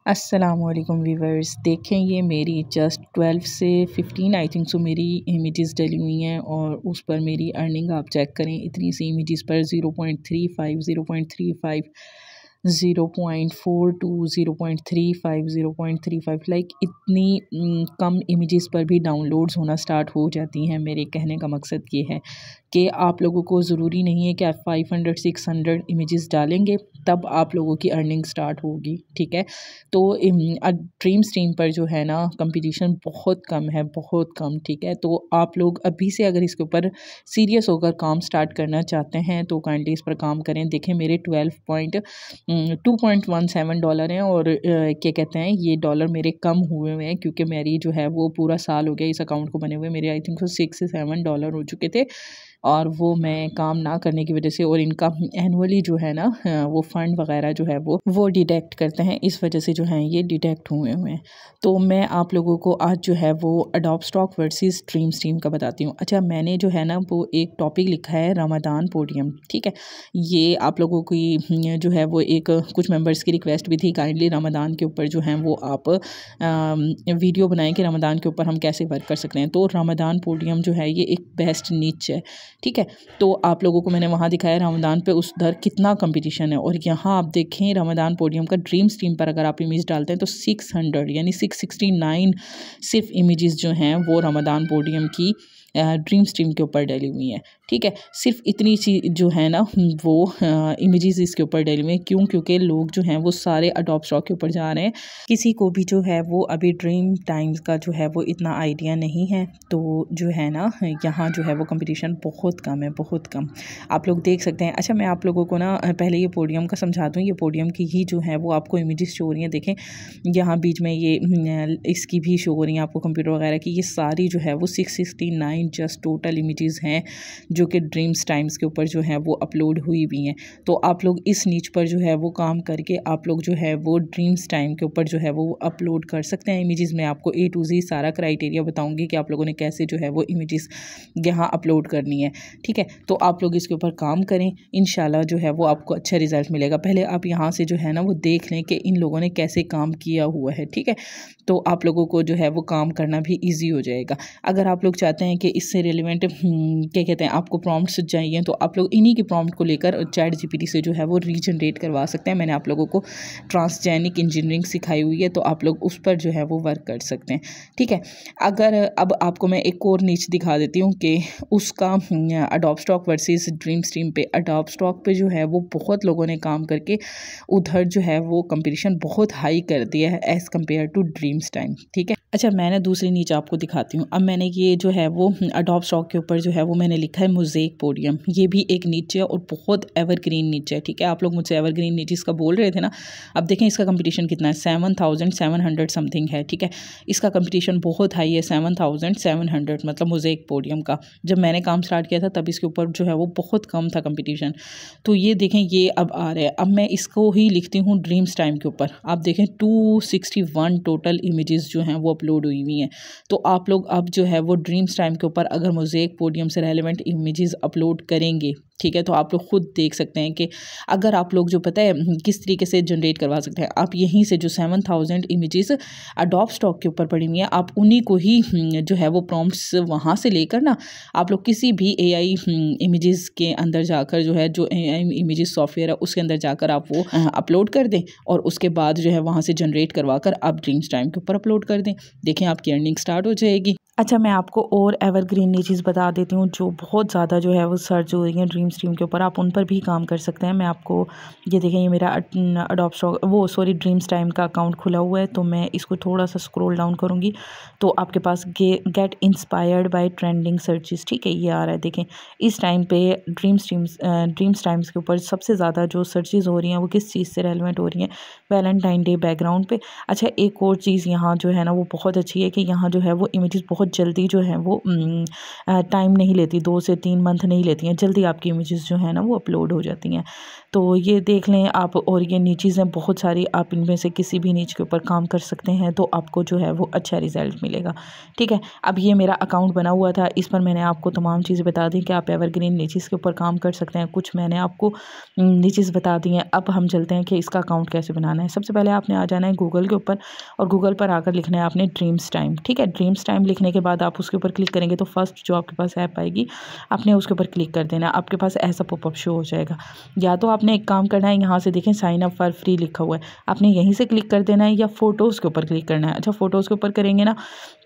अस्सलामुअलैकुम वीवर्स। देखें ये मेरी जस्ट 12 से 15 आई थिंक सो मेरी इमेजेस डली हुई हैं और उस पर मेरी अर्निंग आप चेक करें। इतनी सी इमेजेस पर 0.35 0.35 0.42 0.35 0.35 लाइक इतनी कम इमेजेस पर भी डाउनलोड्स होना स्टार्ट हो जाती हैं। मेरे कहने का मकसद ये है कि आप लोगों को ज़रूरी नहीं है कि आप 500 600 इमेजेस डालेंगे तब आप लोगों की अर्निंग स्टार्ट होगी, ठीक है। तो ड्रीम स्ट्रीम पर जो है ना कंपटीशन बहुत कम है, बहुत कम, ठीक है। तो आप लोग अभी से अगर इसके ऊपर सीरियस होकर काम स्टार्ट करना चाहते हैं तो काइंडली इस पर काम करें। देखें मेरे 2.17 डॉलर हैं और क्या कहते हैं ये डॉलर मेरे कम हुए हुए हैं क्योंकि मेरी जो है वो पूरा साल हो गया इस अकाउंट को बने हुए। मेरे आई थिंक 6 से 7 डॉलर हो चुके थे और वो मैं काम ना करने की वजह से, और इनका एनुअली जो है ना वो फ़ंड वगैरह जो है वो डिटेक्ट करते हैं, इस वजह से जो है ये डिटेक्ट हुए हुए हैं। तो मैं आप लोगों को आज जो है वो Adobe stock versus dream stream का बताती हूँ। अच्छा, मैंने जो है ना वो एक टॉपिक लिखा है रमज़ान पोडियम, ठीक है। ये आप लोगों की जो है वो एक कुछ मेंबर्स की रिक्वेस्ट भी थी, काइंडली रमज़ान के ऊपर जो है वो आप वीडियो बनाएं कि रमज़ान के ऊपर हम कैसे वर्क कर सकते हैं। तो रमज़ान पोडियम जो है ये एक बेस्ट नीच है, ठीक है। तो आप लोगों को मैंने वहाँ दिखाया रमज़ान पे उस दर कितना कंपटीशन है, और यहाँ आप देखें रमज़ान पोडियम का ड्रीम स्ट्रीम पर अगर आप इमेज डालते हैं तो 600 यानी 669 सिर्फ इमेजेस जो हैं वो रमज़ान पोडियम की ड्रीम स्ट्रीम के ऊपर डली हुई हैं, ठीक है। सिर्फ इतनी चीज़ जो है ना वो इमेजेस इसके ऊपर डली हुई हैं। क्यों? क्योंकि लोग जो हैं वो सारे अडोब स्टॉक के ऊपर जा रहे हैं। किसी को भी जो है वो अभी ड्रीम टाइम्स का जो है वो इतना आइडिया नहीं है, तो जो है ना यहाँ जो है वो कंपटीशन बहुत कम है, बहुत कम। आप लोग देख सकते हैं। अच्छा, मैं आप लोगों को ना पहले ये पोडियम का समझा दूँ। ये पोडियम की ही जो है वो आपको इमेजेस शो हो रही हैं। देखें यहाँ बीच में ये इसकी भी शो हो रही हैं आपको कंप्यूटर वगैरह की। ये सारी जो है वो 669 जस्ट टोटल इमेजेस हैं जो कि ड्रीम्स टाइम्स के ऊपर जो है वो अपलोड हुई हुई हैं। तो आप लोग इस नीच पर जो है वो काम करके आप लोग जो है वो ड्रीम्स टाइम के ऊपर जो है वो अपलोड कर सकते हैं इमेजेस। मैं आपको A to Z सारा क्राइटेरिया बताऊंगी कि आप लोगों ने कैसे जो है वो इमेजेस यहाँ अपलोड करनी है, ठीक है। तो आप लोग इसके ऊपर काम करें, इंशाल्लाह जो है वो आपको अच्छा रिजल्ट मिलेगा। पहले आप यहाँ से जो है ना वो देख लें कि इन लोगों ने कैसे काम किया हुआ है, ठीक है। तो आप लोगों को जो है वो काम करना भी ईजी हो जाएगा। अगर आप लोग चाहते हैं कि इससे रिलेवेंट क्या कहते हैं आपको प्रॉम्प्ट्स चाहिए तो आप लोग इन्हीं के प्रॉम्प्ट को लेकर चैट GPT से जो है वो रीजनरेट करवा सकते हैं। मैंने आप लोगों को ट्रांसजेनिक इंजीनियरिंग सिखाई हुई है, तो आप लोग उस पर जो है वो वर्क कर सकते हैं, ठीक है। अगर अब आपको मैं एक और नीच दिखा देती हूँ कि उसका Adobe stock versus dream stream पे। अडोब स्टॉक पे जो है वो बहुत लोगों ने काम करके उधर जो है वो कंपटीशन बहुत हाई कर दिया है as compare to dreams time, ठीक है। अच्छा, मैंने दूसरी नीचे आपको दिखाती हूँ। अब मैंने ये जो है वो अडोब स्टॉक के ऊपर जो है वो मैंने लिखा है मोज़ेक पोडियम। ये भी एक नीचे है और बहुत एवरग्रीन नीचे है, ठीक है। आप लोग मुझसे एवरग्रीन नीचेस का बोल रहे थे ना। अब देखें इसका कंपटीशन कितना है, 7700 समथिंग है, ठीक है। इसका कंपटीशन बहुत हाई है, 7700 मतलब मोज़ेक पोडियम का। जब मैंने काम स्टार्ट किया था तब इसके ऊपर जो है वो बहुत कम था कंपटीशन। तो ये देखें ये अब आ रहा है। अब मैं इसको ही लिखती हूँ ड्रीम्स टाइम के ऊपर। आप देखें 261 टोटल इमेजेस जो हैं वो अपलोड हुई हुई हैं। तो आप लोग अब जो है वो ड्रीम्स टाइम के ऊपर अगर मोज़ेक पोडियम से रेलेवेंट इमेजेस अपलोड करेंगे, ठीक है, तो आप लोग खुद देख सकते हैं कि अगर आप लोग जो पता है किस तरीके से जनरेट करवा सकते हैं। आप यहीं से जो 7000 इमेजेस अडोब स्टॉक के ऊपर पड़ी हुई हैं आप उन्हीं को ही जो है वो प्रॉम्प्ट्स वहाँ से लेकर ना आप लोग किसी भी AI इमेजेस के अंदर जाकर जो है जो AI इमेजेस सॉफ्टवेयर है उसके अंदर जाकर आप वो अपलोड कर दें और उसके बाद जो है वहाँ से जनरेट करवा कर आप ड्रीम्स टाइम के ऊपर अपलोड कर दें। देखें आपकी अर्निंग स्टार्ट हो जाएगी। अच्छा, मैं आपको और एवरग्रीन नीचेस बता देती हूँ जो बहुत ज़्यादा जो है वो सर्च हो रही हैं ड्रीम स्ट्रीम के ऊपर। आप उन पर भी काम कर सकते हैं। मैं आपको ये देखें, ये मेरा अडोब स्टॉक ड्रीम्स टाइम का अकाउंट खुला हुआ है। तो मैं इसको थोड़ा सा स्क्रॉल डाउन करूँगी तो आपके पास get inspired by trending searches, ठीक है, ये आ रहा है। देखें इस टाइम पे ड्रीम्स टाइम्स के ऊपर सबसे ज़्यादा जो सर्चेज़ हो रही हैं वो किस चीज़ से रेलिवेंट हो रही हैं, वैलेंटाइन डे बैकग्राउंड पे। अच्छा, एक और चीज़ यहाँ जो है ना वो बहुत अच्छी है कि यहाँ जो है वो इमेजेस बहुत जल्दी जो है वो टाइम नहीं लेती, 2 से 3 मंथ नहीं लेती हैं, जल्दी आपकी इमेजेस जो है ना वो अपलोड हो जाती हैं। तो ये देख लें आप, और ये नीचेज़ हैं बहुत सारी, आप इनमें से किसी भी नीच के ऊपर काम कर सकते हैं तो आपको जो है वो अच्छा रिज़ल्ट मिलेगा। ठीक है, अब ये मेरा अकाउंट बना हुआ था, इस पर मैंने आपको तमाम चीज़ें बता दी कि आप एवरग्रीन नीचेज़ के ऊपर काम कर सकते हैं। कुछ मैंने आपको नीचेज़ बता दी हैं। अब हम चलते हैं कि इसका अकाउंट कैसे बनाना है। सबसे पहले आपने आ जाना है गूगल के ऊपर, और गूगल पर आकर लिखना है आपने ड्रीम्स टाइम। ठीक है, ड्रीम्स टाइम लिखने के बाद आप उसके ऊपर क्लिक करेंगे तो फर्स्ट जो आपके पास ऐप आएगी आपने उसके ऊपर क्लिक कर देना। आपके पास ऐसा पॉपअप शो हो जाएगा। या तो आपने एक काम करना है, यहाँ से देखें साइन अप फॉर फ्री लिखा हुआ है, आपने यहीं से क्लिक कर देना है, या फ़ोटोज़ के ऊपर क्लिक करना है। अच्छा, फ़ोटोज़ के ऊपर करेंगे ना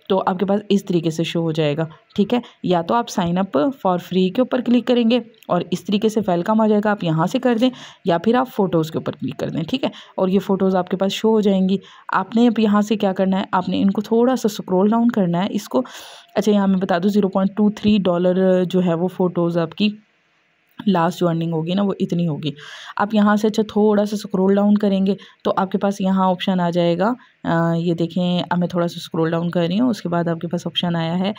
तो आपके पास इस तरीके से शो हो जाएगा। ठीक है, या तो आप साइन अप फॉर फ्री के ऊपर क्लिक करेंगे और इस तरीके से वेलकम आ जाएगा, आप यहाँ से कर दें, या फिर आप फ़ोटोज़ के ऊपर क्लिक कर दें। ठीक है, और ये फ़ोटोज़ आपके पास शो हो जाएंगी। आपने अब यहाँ से क्या करना है, आपने इनको थोड़ा सा स्क्रॉल डाउन करना है इसको। अच्छा, यहाँ मैं बता दूँ $0.23 जो है वो फ़ोटोज़ आपकी लास्ट जो अर्निंग होगी ना वो इतनी होगी। आप यहाँ से अच्छा थोड़ा सा स्क्रॉल डाउन करेंगे तो आपके पास यहाँ ऑप्शन आ जाएगा, ये देखें, अब मैं थोड़ा सा स्क्रॉल डाउन कर रही हूँ, उसके बाद आपके पास ऑप्शन आया है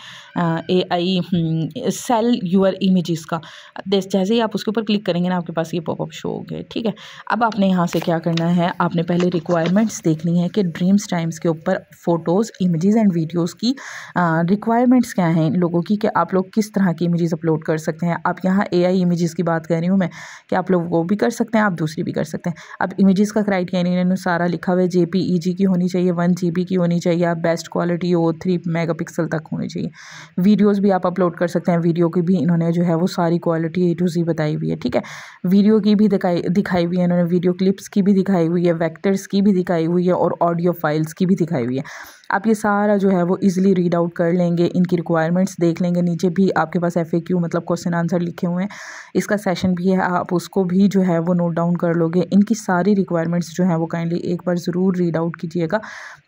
AI सेल यूर इमेजेस का। जैसे ही आप उसके ऊपर क्लिक करेंगे ना आपके पास ये पॉपअप शो हो गए। ठीक है, अब आपने यहाँ से क्या करना है, आपने पहले रिक्वायरमेंट्स देखनी है कि ड्रीम्स टाइम्स के ऊपर फ़ोटोज़, इमेजेस एंड वीडियोज़ की रिक्वायरमेंट्स क्या हैं इन लोगों की, कि आप लोग किस तरह की इमेजेस अपलोड कर सकते हैं। आप यहाँ AI इमेजेस की बात कर रही हूँ मैं, कि आप लोग वो भी कर सकते हैं, आप दूसरी भी कर सकते हैं। अब इमेजेस का क्राइटेरिया इन्होंने सारा लिखा हुआ है, JPEG की होनी चाहिए, 1 GB की होनी चाहिए, आप बेस्ट क्वालिटी हो, 3 मेगापिक्सल तक होनी चाहिए। वीडियोज़ भी आप अपलोड कर सकते हैं, वीडियो की भी इन्होंने जो है वो सारी क्वालिटी A to Z बताई हुई है। ठीक है, वीडियो की भी दिखाई हुई है इन्होंने, वीडियो क्लिप्स की भी दिखाई हुई है, वेक्टर्स की भी दिखाई हुई है, और ऑडियो फाइल्स की भी दिखाई हुई है। आप ये सारा जो है वो इजीली रीड आउट कर लेंगे, इनकी रिक्वायरमेंट्स देख लेंगे। नीचे भी आपके पास FAQ मतलब क्वेश्चन आंसर लिखे हुए हैं, इसका सेशन भी है, आप उसको भी जो है वो नोट डाउन कर लोगे। इनकी सारी रिक्वायरमेंट्स जो है वो काइंडली एक बार ज़रूर रीड आउट कीजिएगा,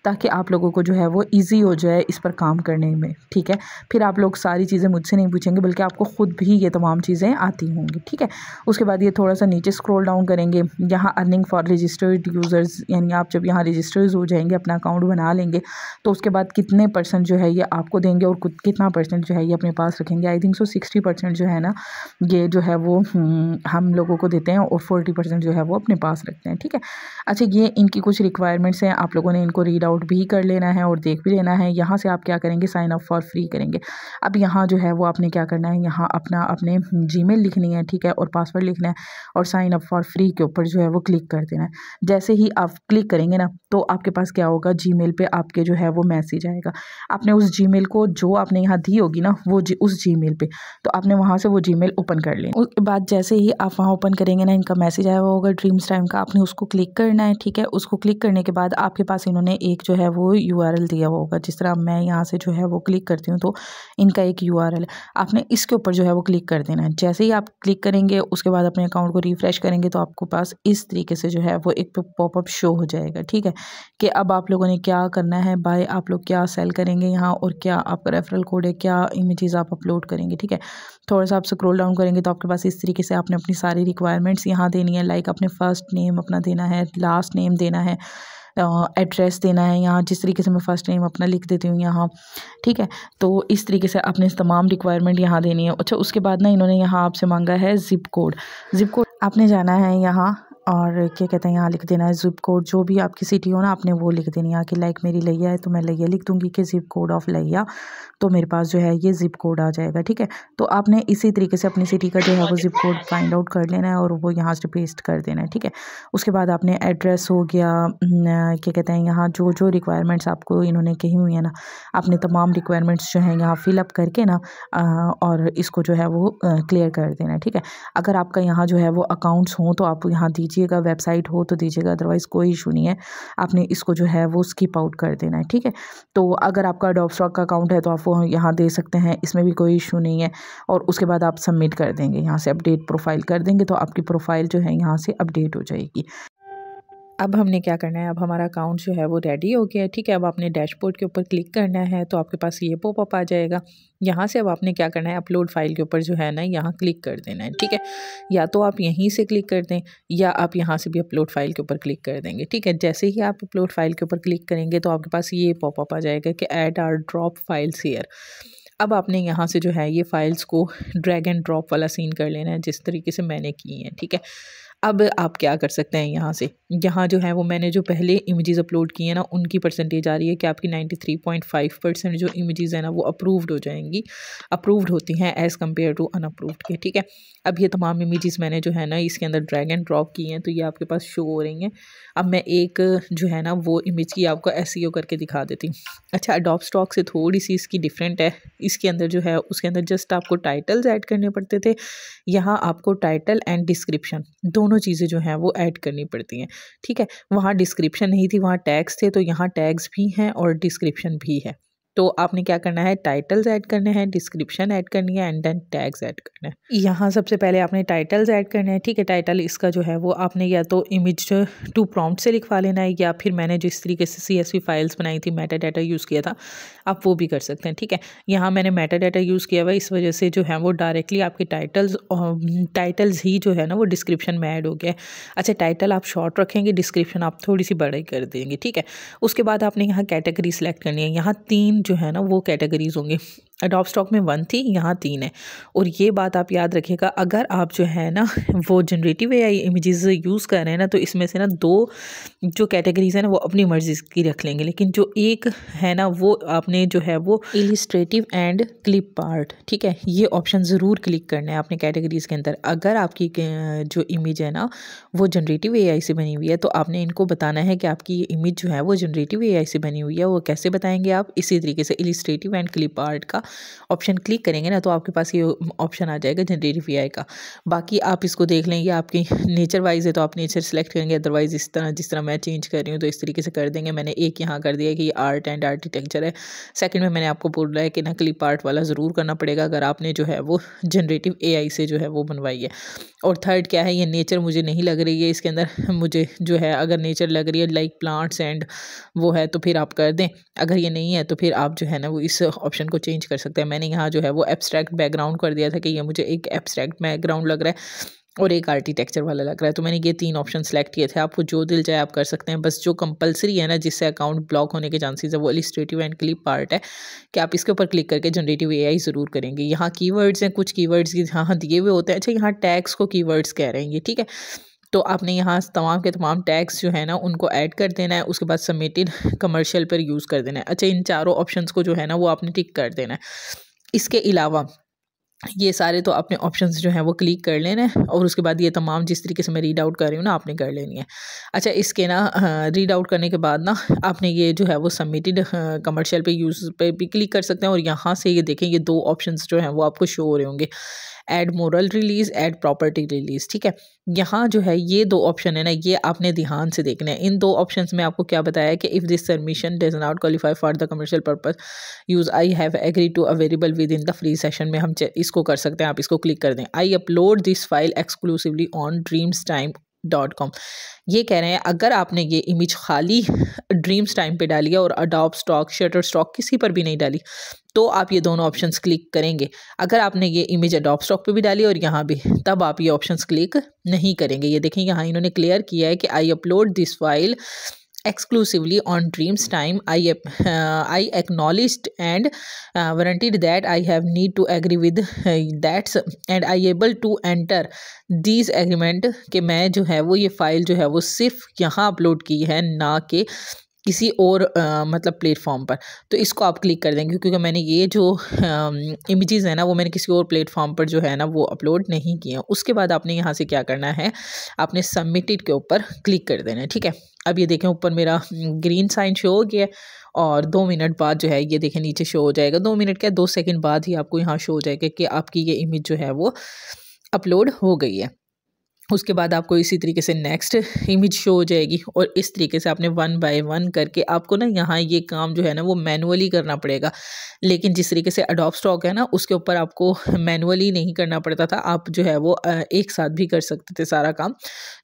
ताकि आप लोगों को जो है वो ईजी हो जाए इस पर काम करने में। ठीक है, फिर आप लोग सारी चीज़ें मुझसे नहीं पूछेंगे, बल्कि आपको ख़ुद भी ये तमाम चीज़ें आती होंगी। ठीक है, उसके बाद ये थोड़ा सा नीचे स्क्रॉल डाउन करेंगे, यहाँ अर्निंग फॉर रजिस्टर्ड यूज़र्स, यानी आप जब यहाँ रजिस्टर्ड हो जाएंगे, अपना अकाउंट बना लेंगे, तो उसके बाद कितने % जो है ये आपको देंगे और कितना % जो है ये अपने पास रखेंगे। आई थिंक सो 60% जो है ना ये जो है वो हम लोगों को देते हैं, और 40% जो है वो अपने पास रखते हैं। ठीक है, अच्छा, ये इनकी कुछ रिक्वायरमेंट्स हैं, आप लोगों ने इनको रीड आउट भी कर लेना है और देख भी लेना है। यहाँ से आप क्या करेंगे, साइन अप फॉर फ्री करेंगे। अब यहाँ जो है वो आपने क्या करना है, यहाँ अपने जीमेल लिखनी है। ठीक है, और पासवर्ड लिखना है, और साइन अप फॉर फ्री के ऊपर जो है वो क्लिक कर देना है। जैसे ही आप क्लिक करेंगे ना तो आपके पास क्या होगा, जीमेल पे आपके जो है वो मैसेज आएगा। आपने उस जीमेल को जो आपने यहाँ दी होगी ना वो उस जीमेल पे, तो आपने वहाँ से वो जीमेल ओपन कर लें। उसके बाद जैसे ही आप वहाँ ओपन करेंगे ना, इनका मैसेज आया हुआ होगा ड्रीम्स टाइम का, आपने उसको क्लिक करना है। ठीक है, उसको क्लिक करने के बाद आपके पास इन्होंने एक जो है वो URL दिया हुआ होगा। जिस तरह मैं यहाँ से जो है वो क्लिक करती हूँ तो इनका एक URL है, आपने इसके ऊपर जो है वो क्लिक कर देना है। जैसे ही आप क्लिक करेंगे उसके बाद अपने अकाउंट को रिफ्रेश करेंगे तो आपको पास इस तरीके से जो है वो एक पॉपअप शो हो जाएगा। ठीक है, कि अब आप लोगों ने क्या करना है, बाय आप लोग क्या सेल करेंगे यहाँ, और क्या आपका रेफरल कोड है, क्या इमेजेस आप अपलोड करेंगे। ठीक है, थोड़ा सा आप स्क्रॉल डाउन करेंगे तो आपके पास इस तरीके से आपने अपनी सारी रिक्वायरमेंट्स यहाँ देनी है। लाइक अपने फर्स्ट नेम अपना देना है, लास्ट नेम देना है, एड्रेस देना है। यहाँ जिस तरीके से मैं फ़र्स्ट नेम अपना लिख देती हूँ यहाँ। ठीक है, तो इस तरीके से आपने तमाम रिक्वायरमेंट यहाँ देनी है। अच्छा, उसके बाद ना इन्होंने यहाँ आपसे मांगा है ज़िप कोड आपने जाना है यहाँ, और क्या कहते हैं यहाँ लिख देना है ज़िप कोड, जो भी आपकी सिटी हो ना आपने वो लिख देनी है। कि लाइक मेरी लिया है तो मैं लिया लिख दूँगी कि ज़िप कोड ऑफ लिया, तो मेरे पास जो है ये ज़िप कोड आ जाएगा। ठीक है, तो आपने इसी तरीके से अपनी सिटी का जो है वो ज़िप कोड फाइंड आउट कर लेना है और वो यहाँ से पेस्ट कर देना है। ठीक है, उसके बाद आपने एड्रेस हो गया, क्या कहते हैं यहाँ जो जो रिक्वायरमेंट्स आपको इन्होंने कही हुई है ना, आपने तमाम रिक्वायरमेंट्स जो हैं यहाँ फिलअप करके ना और इसको जो है वो क्लियर कर देना है। ठीक है, अगर आपका यहाँ जो है वो अकाउंट्स हों तो आप यहाँ दीजिएगा, वेबसाइट हो तो दीजिएगा, अदरवाइज़ कोई इशू नहीं है, आपने इसको जो है वो स्किप आउट कर देना है। ठीक है, तो अगर आपका अडोब स्टॉक का अकाउंट है तो आप वो यहाँ दे सकते हैं, इसमें भी कोई इशू नहीं है। और उसके बाद आप सबमिट कर देंगे, यहाँ से अपडेट प्रोफाइल कर देंगे तो आपकी प्रोफाइल जो है यहाँ से अपडेट हो जाएगी। अब हमने क्या करना है, अब हमारा अकाउंट जो है वो रेडी हो गया है। ठीक है, अब आपने डैशबोर्ड के ऊपर क्लिक करना है तो आपके पास ये पॉपअप आ जाएगा। यहाँ से अब आपने क्या करना है, अपलोड फाइल के ऊपर जो है ना यहाँ क्लिक कर देना है। ठीक है, या तो आप यहीं से क्लिक कर दें या आप यहाँ से भी अपलोड फाइल के ऊपर क्लिक कर देंगे। ठीक है, जैसे ही आप अपलोड फाइल के ऊपर क्लिक करेंगे तो आपके पास ये पॉपअप आ जाएगा कि add or drop files here. अब आपने यहाँ से जो है ये फाइल्स को ड्रैग एंड ड्रॉप वाला सीन कर लेना है जिस तरीके से मैंने की है, ठीक है। अब आप क्या कर सकते हैं, यहाँ से यहाँ जो है वो मैंने जो पहले इमेजेस अपलोड किए हैं ना उनकी परसेंटेज आ रही है कि आपकी 93.5% जो इमेजेस है ना वो अप्रूव्ड हो जाएंगी, अप्रूव्ड होती हैं एज़ कम्पेयर टू अनअप्रूव्ड के, ठीक है। अब ये तमाम इमेजेस मैंने जो है ना इसके अंदर ड्रैग एंड ड्रॉप की हैं तो ये आपके पास शो हो रही हैं। अब मैं एक जो है ना वो इमेज की आपको SEO करके दिखा देती हूँ। अच्छा, अडोब स्टॉक से थोड़ी सी इसकी डिफरेंट है, इसके अंदर जो है उसके अंदर जस्ट आपको टाइटल्स ऐड करने पड़ते थे, यहाँ आपको टाइटल एंड डिस्क्रिप्शन दोनों चीज़ें जो हैं वो ऐड करनी पड़ती हैं, ठीक है। वहाँ डिस्क्रिप्शन नहीं थी, वहाँ टैग्स थे, तो यहाँ टैग्स भी हैं और डिस्क्रिप्शन भी है। तो आपने क्या करना है, टाइटल्स ऐड करने हैं, डिस्क्रिप्शन ऐड करनी है एंड देन टैग्स ऐड करना है। यहाँ सबसे पहले आपने टाइटल्स ऐड करने हैं, ठीक है। टाइटल इसका जो है वो आपने या तो इमेज टू प्रॉम्प्ट से लिखवा लेना है या फिर मैंने जिस तरीके से CSV फाइल्स बनाई थी, मेटा डाटा यूज़ किया था, आप वो भी कर सकते हैं, ठीक है। यहाँ मैंने मेटा डाटा यूज़ किया हुआ, इस वजह से जो है वो डायरेक्टली आपके टाइटल्स ही जो है ना वो डिस्क्रिप्शन में ऐड हो गया है। अच्छा, टाइटल आप शॉर्ट रखेंगे, डिस्क्रिप्शन आप थोड़ी सी बड़ी कर देंगे, ठीक है। उसके बाद आपने यहाँ कैटेगरी सेलेक्ट करनी है, यहाँ 3 जो है ना वो कैटेगरीज होंगी। अडोब स्टॉक में 1 थी, यहाँ 3 है। और ये बात आप याद रखिएगा, अगर आप जो है ना वो जनरेटिव AI इमेजेस यूज़ कर रहे हैं ना तो इसमें से ना 2 जो कैटेगरीज है ना वो अपनी मर्जी की रख लेंगे, लेकिन जो एक है ना वो आपने जो है वो इलिस्ट्रेटिव एंड क्लिप पार्ट, ठीक है, ये ऑप्शन ज़रूर क्लिक करना है आपने कैटेगरीज के अंदर। अगर आपकी जो इमेज है ना वो जनरेटिव AI से बनी हुई है तो आपने इनको बताना है कि आपकी ये इमेज जो है वो जनरेटिव AI से बनी हुई है। वो कैसे बताएंगे आप, इसी तरीके से इलिस्ट्रेटिव एंड क्लिप आर्ट का ऑप्शन क्लिक करेंगे ना तो आपके पास ये ऑप्शन आ जाएगा जनरेटिव AI का। बाकी आप इसको देख लेंगे, आपकी नेचर वाइज है तो आप नेचर सेलेक्ट करेंगे, अदरवाइज इस तरह जिस तरह मैं चेंज कर रही हूँ तो इस तरीके से कर देंगे। मैंने एक यहाँ कर दिया कि ये आर्ट एंड आर्किटेक्चर है। सेकंड में मैंने आपको बोल रहा है कि ना क्लिप आर्ट वाला ज़रूर करना पड़ेगा अगर आपने जो है वो जनरेटिव AI से जो है वो बनवाई है। और थर्ड क्या है, ये नेचर मुझे नहीं लग रही है इसके अंदर, मुझे जो है अगर नेचर लग रही है लाइक प्लांट्स एंड वो है तो फिर आप कर दें, अगर ये नहीं है तो फिर आप जो है ना वो इस ऑप्शन को चेंज कर सकते हैं। मैंने यहाँ जो है वो एब्स्ट्रैक्ट बैकग्राउंड कर दिया था कि ये मुझे एक एब्स्ट्रैक्ट बैकग्राउंड लग रहा है और एक आर्किटेक्चर वाला लग रहा है, तो मैंने ये 3 ऑप्शन सेलेक्ट किए थे। आपको जो दिल चाहे आप कर सकते हैं, बस जो कंपलसरी है ना जिससे अकाउंट ब्लॉक होने के चांसेस है वो इलिस्ट्रेटिव एंड क्लिप पार्ट है कि आप इसके ऊपर क्लिक करके जनरेटिव AI ज़रूर करेंगे। यहाँ कीवर्ड्स हैं, कुछ कीवर्ड्स यहाँ दिए हुए होते हैं। अच्छा, यहाँ टैग्स को कीवर्ड्स कह रहे हैं ये, ठीक है। तो आपने यहाँ तमाम के तमाम टैग्स जो है ना उनको ऐड कर देना है, उसके बाद सबमिटेड कमर्शियल पर यूज़ कर देना है। अच्छा, इन चारों ऑप्शंस को जो है ना वो आपने टिक कर देना है। इसके अलावा ये सारे तो अपने ऑप्शंस जो हैं वो क्लिक कर लेना है और उसके बाद ये तमाम जिस तरीके से मैं रीड आउट कर रही हूँ ना आपने कर लेनी है। अच्छा, इसके ना रीड आउट करने के बाद ना आपने ये जो है वो सबमिटेड कमर्शियल पे यूज़ पे भी क्लिक कर सकते हैं और यहाँ से ये देखें ये 2 ऑप्शंस जो हैं वो आपको शो हो रहे होंगे, add moral release, add property release, ठीक है। यहाँ जो है ये 2 ऑप्शन है ना ये आपने ध्यान से देखना है। इन 2 ऑप्शंस में आपको क्या बताया है कि if this submission does not qualify for the commercial purpose use I have agree to available within the free session में हम इसको कर सकते हैं। आप इसको क्लिक कर दें, I upload this file exclusively on dreamstime.com। ये कह रहे हैं अगर आपने ये इमेज खाली ड्रीम्स टाइम पे डाली है और अडोब स्टॉक, शटर स्टॉक किसी पर भी नहीं डाली तो आप ये दोनों ऑप्शंस क्लिक करेंगे। अगर आपने ये इमेज अडोब स्टॉक पे भी डाली और यहाँ भी, तब आप ये ऑप्शंस क्लिक नहीं करेंगे। ये देखें यहाँ इन्होंने क्लियर किया है कि I upload this file exclusively on dreams time. I acknowledged and warranted that I have need to agree with that and I able to enter these agreement कि मैं जो है वो ये फाइल जो है वो सिर्फ यहाँ अपलोड की है ना कि किसी और मतलब प्लेटफॉर्म पर। तो इसको आप क्लिक कर देंगे क्योंकि मैंने ये जो इमेजेस है ना वो मैंने किसी और प्लेटफॉर्म पर जो है ना वो अपलोड नहीं किए। उसके बाद आपने यहाँ से क्या करना है, आपने सबमिटेड के ऊपर क्लिक कर देना है, ठीक है। अब ये देखें ऊपर मेरा ग्रीन साइन शो हो गया और 2 मिनट बाद जो है ये देखें नीचे शो हो जाएगा। 2 मिनट क्या 2 सेकंड बाद ही आपको यहाँ शो हो जाएगा कि आपकी ये इमेज जो है वो अपलोड हो गई है। उसके बाद आपको इसी तरीके से नेक्स्ट इमेज शो हो जाएगी और इस तरीके से आपने 1 बाय 1 करके आपको ना यहाँ ये काम जो है ना वो मैनुअली करना पड़ेगा। लेकिन जिस तरीके से अडोब स्टॉक है ना उसके ऊपर आपको मैनुअली नहीं करना पड़ता था, आप जो है वो एक साथ भी कर सकते थे सारा काम,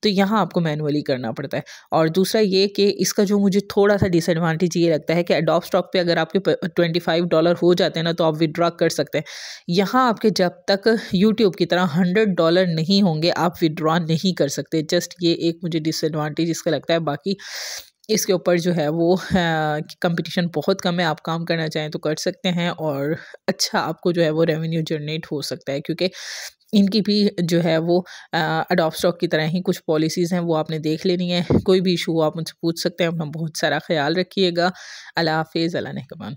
तो यहाँ आपको मैनुअली करना पड़ता है। और दूसरा ये कि इसका जो मुझे थोड़ा सा डिसएडवांटेज ये लगता है कि अडोब स्टॉक पे अगर आपके $25 हो जाते हैं ना तो आप विड्रॉ कर सकते हैं। यहाँ आपके जब तक यूट्यूब की तरह $100 नहीं होंगे आप विड्रॉ नहीं कर सकते। जस्ट ये एक मुझे डिसएडवांटेज इसका लगता है, बाकी इसके ऊपर जो है वो कंपटीशन बहुत कम है। आप काम करना चाहें तो कर सकते हैं और अच्छा आपको जो है वो रेवेन्यू जनरेट हो सकता है, क्योंकि इनकी भी जो है वो अडॉप्ट स्टॉक की तरह ही कुछ पॉलिसीज़ हैं, वो आपने देख लेनी है। कोई भी इशू हो आप मुझसे पूछ सकते हैं। अपना बहुत सारा ख्याल रखिएगा। अल्लाह हाफ़िज़। अल्लाह नेगहबान।